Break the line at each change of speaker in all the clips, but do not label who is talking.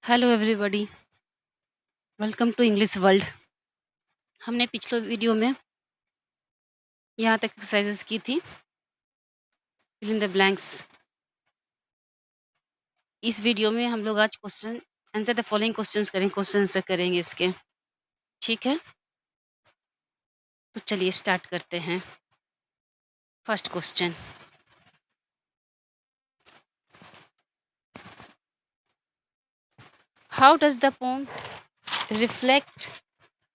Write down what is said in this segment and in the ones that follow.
Hello everybody, welcome to English world. हमने पिछले video में यहाँ तक एक्सरसाइजेस की थी। Fill in the blanks. इस वीडियो में हम लोग आज question answer the following questions करेंगे, क्वेश्चन आंसर करेंगे इसके। ठीक है, तो चलिए स्टार्ट करते हैं। First question, how does the poem reflect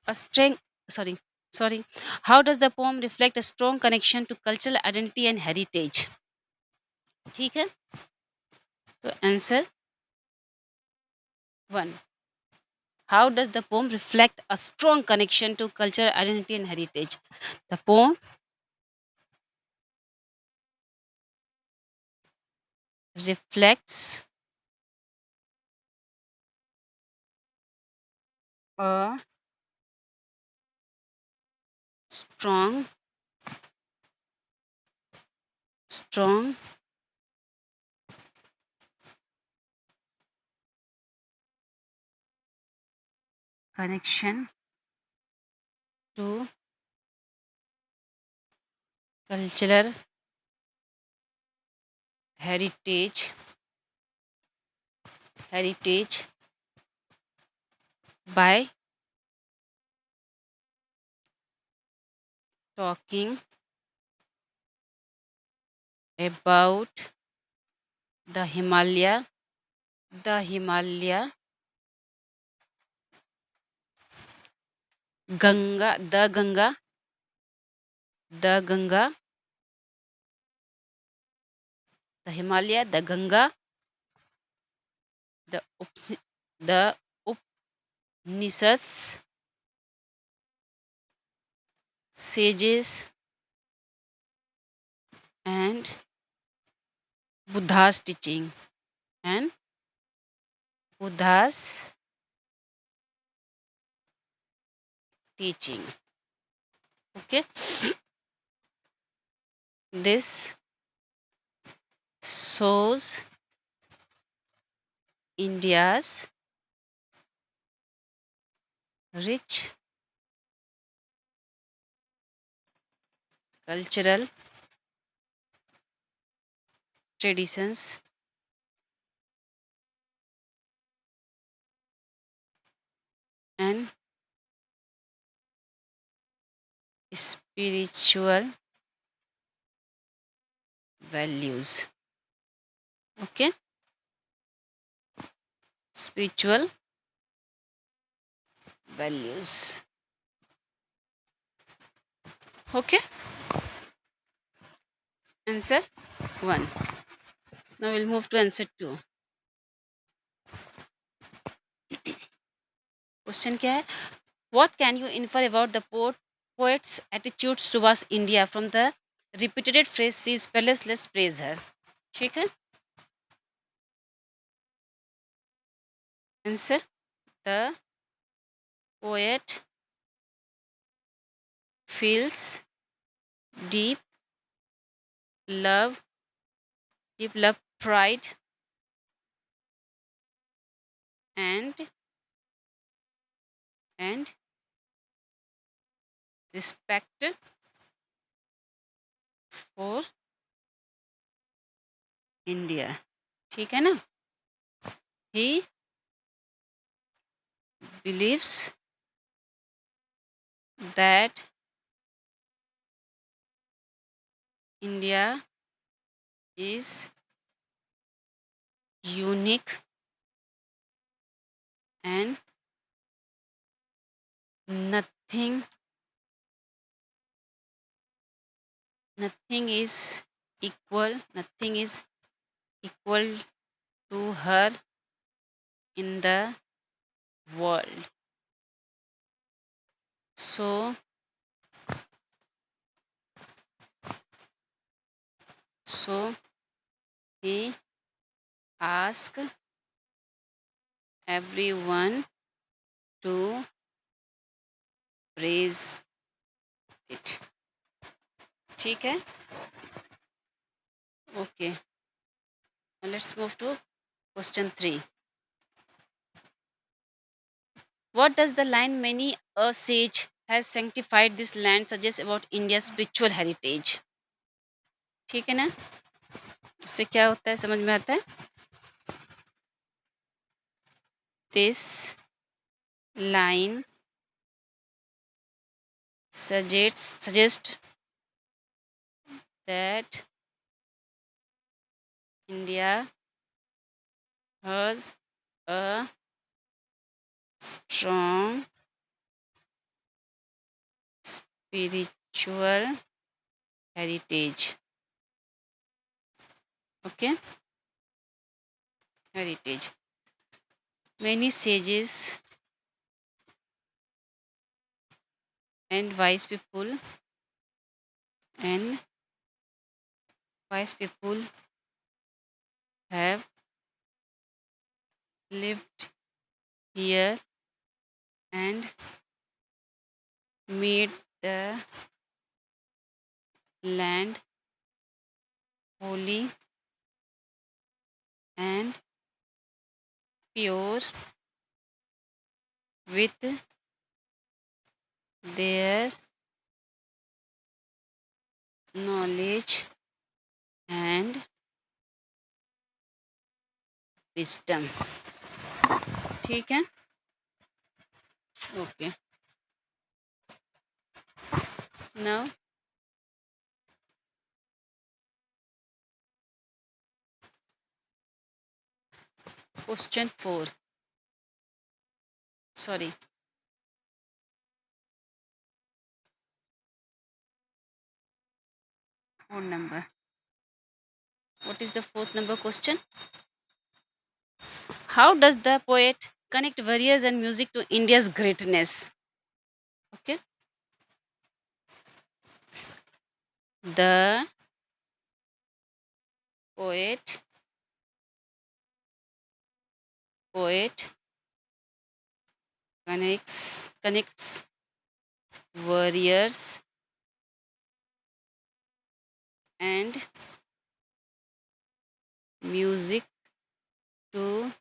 a strong sorry sorry how does the poem reflect a strong connection to cultural identity and heritage. ठीक है, तो answer 1, how does the poem reflect a strong connection to cultural identity and heritage? The poem reflects a strong strong connection to cultural heritage by talking about the Himalaya, Ganga, the Ganga, the Himalaya, the Ganga, the the Upanishads, sages, and Buddha's teaching and Buddha's teaching. Okay, this shows India's rich cultural traditions and spiritual values. Okay, spiritual values. Okay, answer 1. Now we'll move to answer 2. Question क्या है? What can you infer about the poet's attitudes towards India from the repeated phrase "she is palace, let's praise her"? ठीक है, answer, the poet feels deep love, pride, and respect for India. ठीक है ना? He believes that India is unique and nothing nothing is nothing is equal to her in the world. So he asked everyone to praise it. ठीक है? Okay. Now let's move to question 3. What does the line many a sage has sanctified this land suggest about India's spiritual heritage? ठीक है ना? इससे क्या होता है, समझ में आता है? This line suggest that India has a strong spiritual heritage. Okay, heritage. Many sages and and wise people have lived here and made the land holy and pure with their knowledge and wisdom. ठीक है? Okay. Now question 4. Sorry. Phone number. What is the fourth number question? How does the poet connect warriors and music to India's greatness? Okay. The poet connects warriors and music to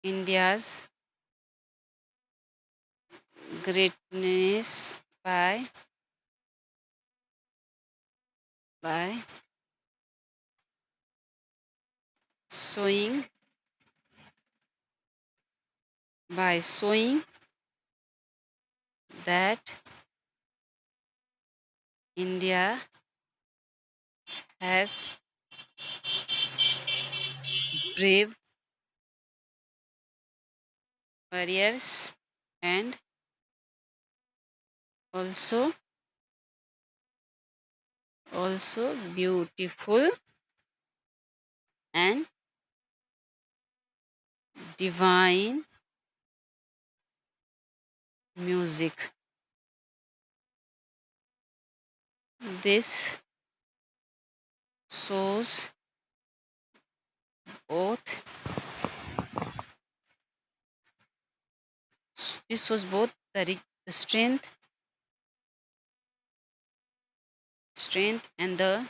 India's greatness by showing that India has brave warriors and also beautiful and divine music. This shows both this was both the strength and the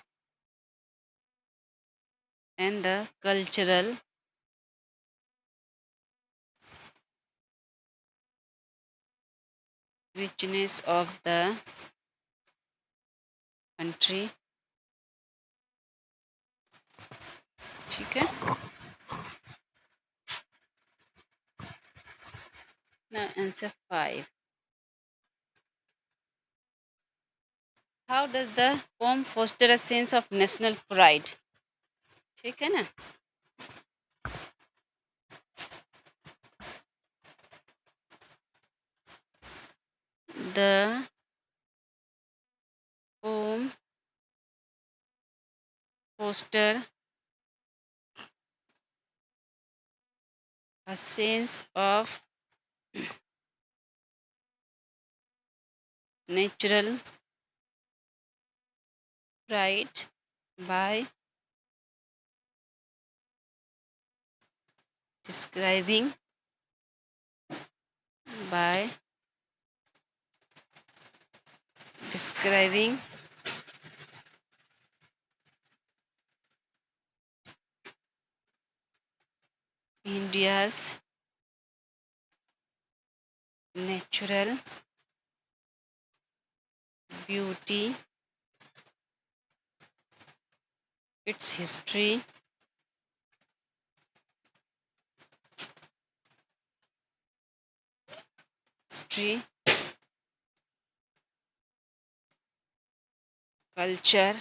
cultural richness of the country. ठीक है? Now answer 5. How does the poem foster a sense of national pride? ठीक है ना? The poem foster a sense of natural pride by describing by describing India's natural beauty, its history, history, culture,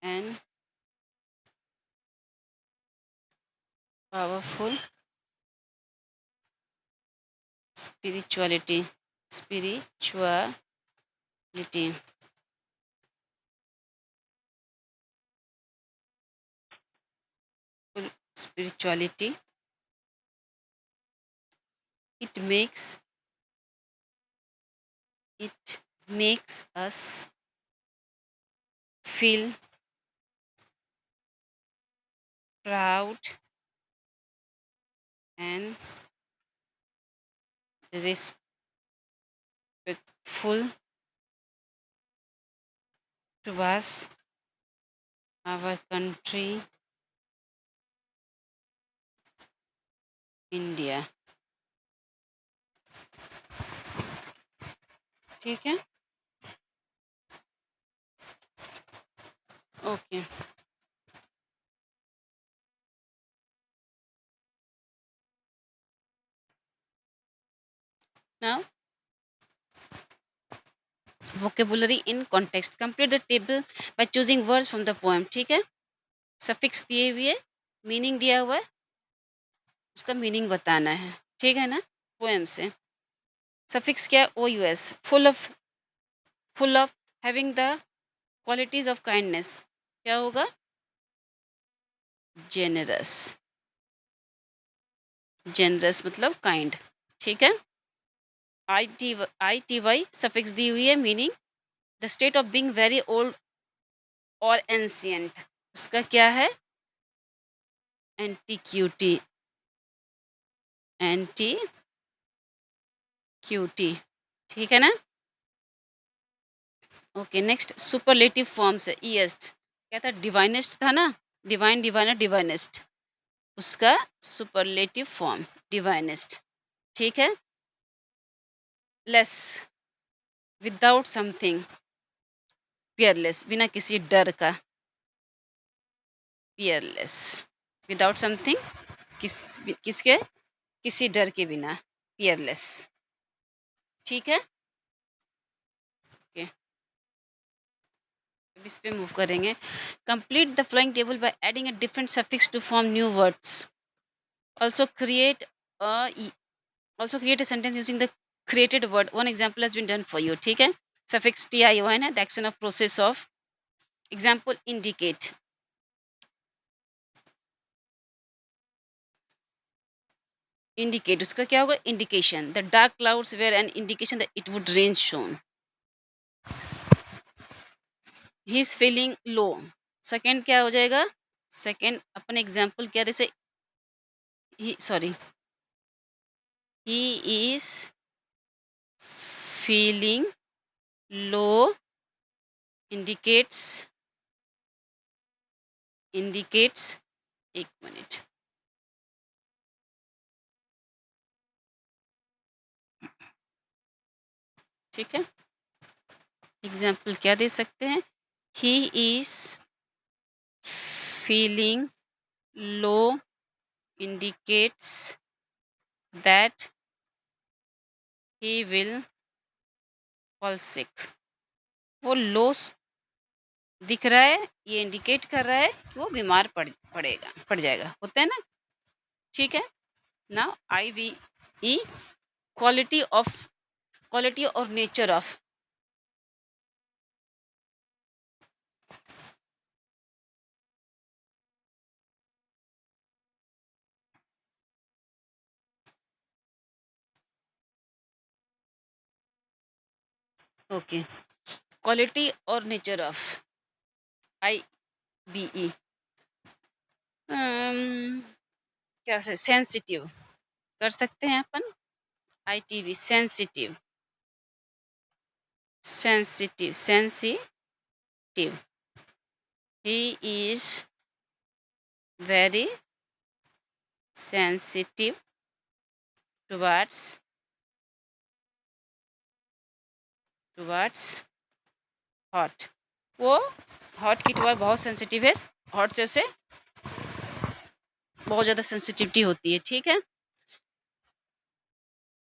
and powerful spirituality. Spirituality. Spirituality. It makes it makes us feel proud and respectful towards our country, India. ठीक है. Okay. Now, vocabulary in context. Complete the table by choosing words from the poem. ठीक है. Suffix दिए हुए, meaning दिया हुआ है, उसका मीनिंग बताना है. ठीक है ना. पोएम से सफिक्स क्या, O U S, full of having the qualities of kindness. क्या होगा, जेनरस. जेनरस मतलब काइंड. ठीक है. आई टी वाई सफिक्स दी हुई है, meaning the state of being very old और एंशियंट. उसका क्या है, एंटीक्यूटी. एंटीक्यूटी. ठीक है ना. ओके. नेक्स्ट सुपरलेटिव फॉर्म्स है. ईएस्ट क्या था, डिवाइनेस्ट था ना. Divine, diviner, divinest. उसका सुपरलेटिव फॉर्म डिवाइनेस्ट. ठीक है. लेस, विदाउट समथिंग, फियरलेस बिना किसी डर का. फियरलेस विदाउट समथिंग, किसके, किसी डर के बिना. फियरलेस. ठीक है. ओके. अब इस पे मूव करेंगे. Complete the following table by adding a different suffix to form new words. Also create a also create a sentence using the created word. One example has been done for you. ठीक है. suffix tion है, the action of process of. example, indicate. indicate उसका क्या होगा, indication. the dark clouds were an indication that it would rain soon. he is feeling low. second क्या हो जाएगा, second अपन example क्या, जैसे sorry, he is feeling low indicates एक minute. ठीक है. एग्जाम्पल क्या दे सकते हैं, he is feeling low indicates that he will fall sick. वो लो दिख रहा है, ये इंडिकेट कर रहा है कि वो बीमार पड़ जाएगा. होता है ना. ठीक है. Now I V E, quality और नेचर ऑफ. ओके. क्वालिटी और nature of, I B E. क्या से, सेंसिटिव कर सकते हैं अपन. I T V, sensitive. sensitive. He is very sensitive towards towards hot, वो हॉट की टुवर्ड बहुत सेंसिटिव है, हॉट से उसे बहुत ज़्यादा सेंसिटिविटी होती है, ठीक है।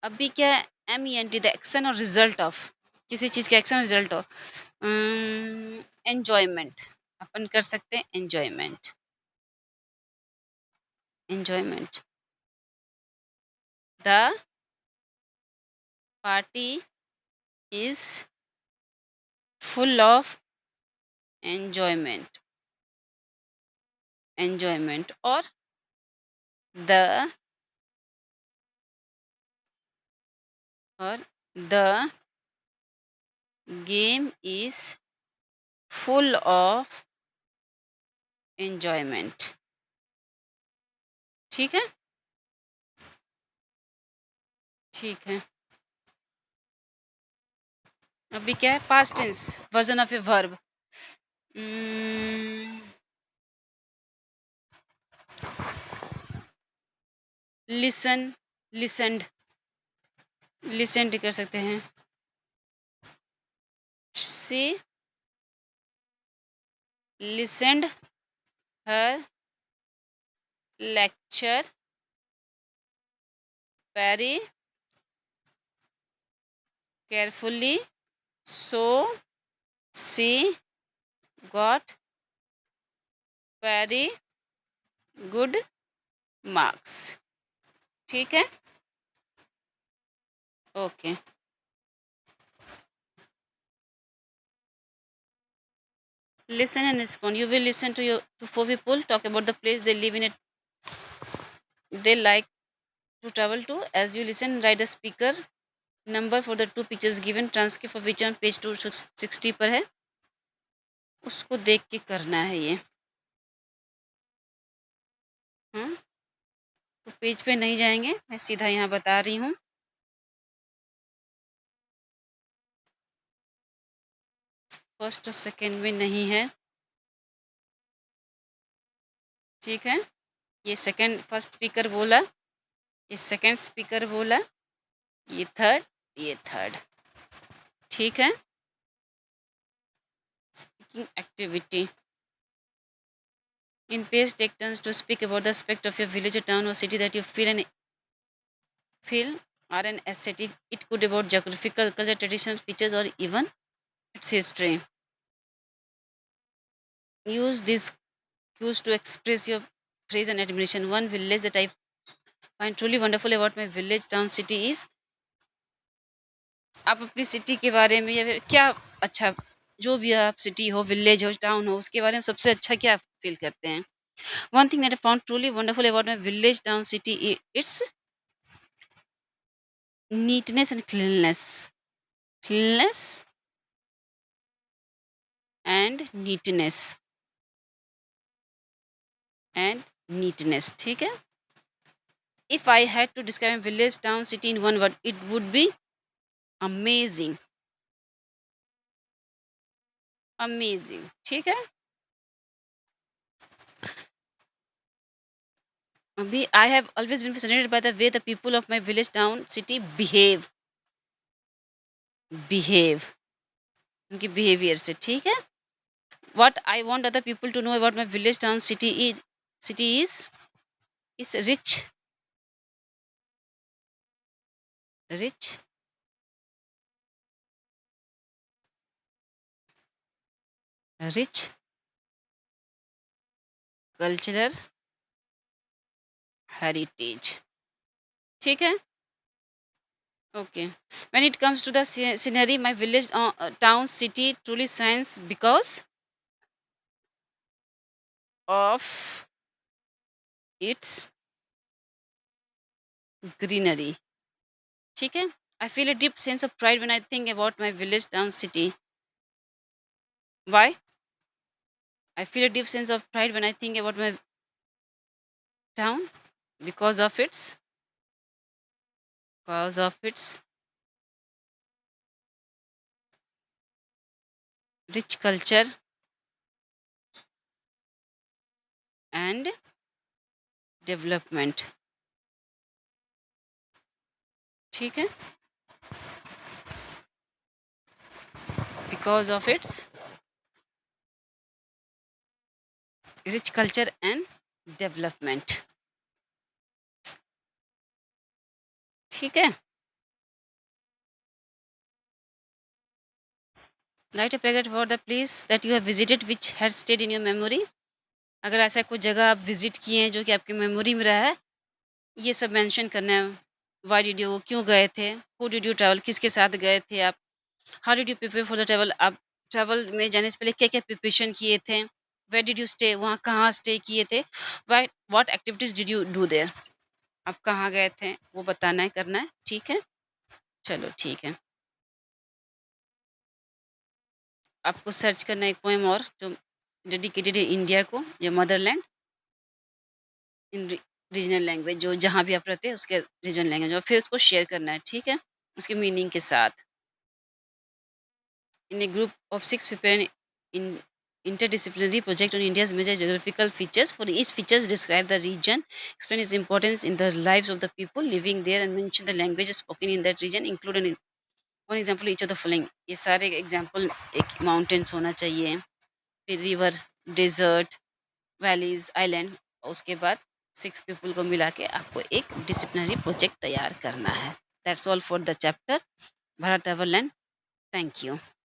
अभी क्या है, MENT the action or result of, किसी चीज़ का एक्शन रिजल्ट ऑफ, एन्जॉयमेंट, अपन कर सकते हैं enjoyment, enjoyment. The party is full of enjoyment, enjoyment. और द और the game is full of enjoyment, ठीक है? ठीक है। अभी क्या है, past tense version of a verb. Listen, listened, listened कर सकते हैं। She listened her lecture very carefully, so she got very good marks, ठीक है। Okay. Listen and respond. You will listen to four people talk about the place they live in it. They like to travel to. As you listen, write the speaker number for the two pictures given. Transcript for which on page 260 पर है, उसको देख के करना है ये। हाँ, तो पेज पे नहीं जाएंगे, मैं सीधा यहाँ बता रही हूँ। फर्स्ट और सेकेंड में नहीं है, ठीक है। ये सेकेंड, फर्स्ट स्पीकर बोला, ये सेकेंड स्पीकर बोला, ये थर्ड, ये थर्ड, ठीक है। Speaking activity. In page, take turns to speak about the aspect of your village or town or city that you feel are an aesthetic. It could about geographical, culture, traditional features, or even its history. Use these cues to express your praise and admiration. One village that I find truly wonderful about my village, town, city is, आप अपनी city के बारे में या फिर क्या अच्छा, जो भी आप सिटी हो, विलेज हो, टाउन हो, उसके बारे में सबसे अच्छा क्या फील करते हैं? One thing that I found truly wonderful about my village, town, city, its neatness and cleanliness. Cleanliness and neatness and neatness, ठीक है। If I had to describe a village, town, city in one word, it would be amazing, amazing, ठीक है। अभी I have always been fascinated by the way the people of my village, town, city behave, उनकी behavior से, ठीक है। What I want other people to know about my village, town, city is rich rich cultural heritage, ठीक है। Okay. When it comes to the scenery, my village, town, city truly shines because of its greenery, ठीक है। I feel a deep sense of pride when I think about my village, town, city. Why? I feel a deep sense of pride when I think about my town because of its rich culture and development, ठीक है। Because of its rich culture and development. ठीक है। Right a paragraph for the place that you have visited which had stayed in your memory. अगर ऐसा कोई जगह आप visit किए हैं जो कि आपकी मेमोरी में रहा है, ये सब मेंशन करना है। व्हाई डिड यू, क्यों गए थे, हु डिड यू ट्रैवल, किसके साथ गए थे आप, how did you prepare for the travel, आप ट्रैवल में जाने से पहले क्या क्या प्रिपरेशन किए थे, वेयर डिड यू स्टे, वहाँ कहाँ स्टे किए थे, why what activities did you do their, आप कहाँ गए थे वो बताना है, करना है। ठीक है, चलो ठीक है। आपको सर्च करना है एक पोएम और जो डेडिकेटेड है इंडिया को, जो मदरलैंड इन रीजनल लैंग्वेज, जो जहाँ भी आप रहते हैं उसके रीजनल लैंग्वेज, और फिर उसको शेयर करना है। ठीक है, उसके मीनिंग के साथ। In a group of six people in interdisciplinary project on India's major geographical features. For each features, describe the region, explain its importance in the lives of the people living there, and mention the languages spoken in that region. Include one example each of the following. ये सारे example एक mountains होना चाहिए, फिर river, desert, valleys, island, उसके बाद 6 people को मिला के आपको एक डिसिप्लिनरी प्रोजेक्ट तैयार करना है। That's all for the chapter Bharat Everland. Thank you.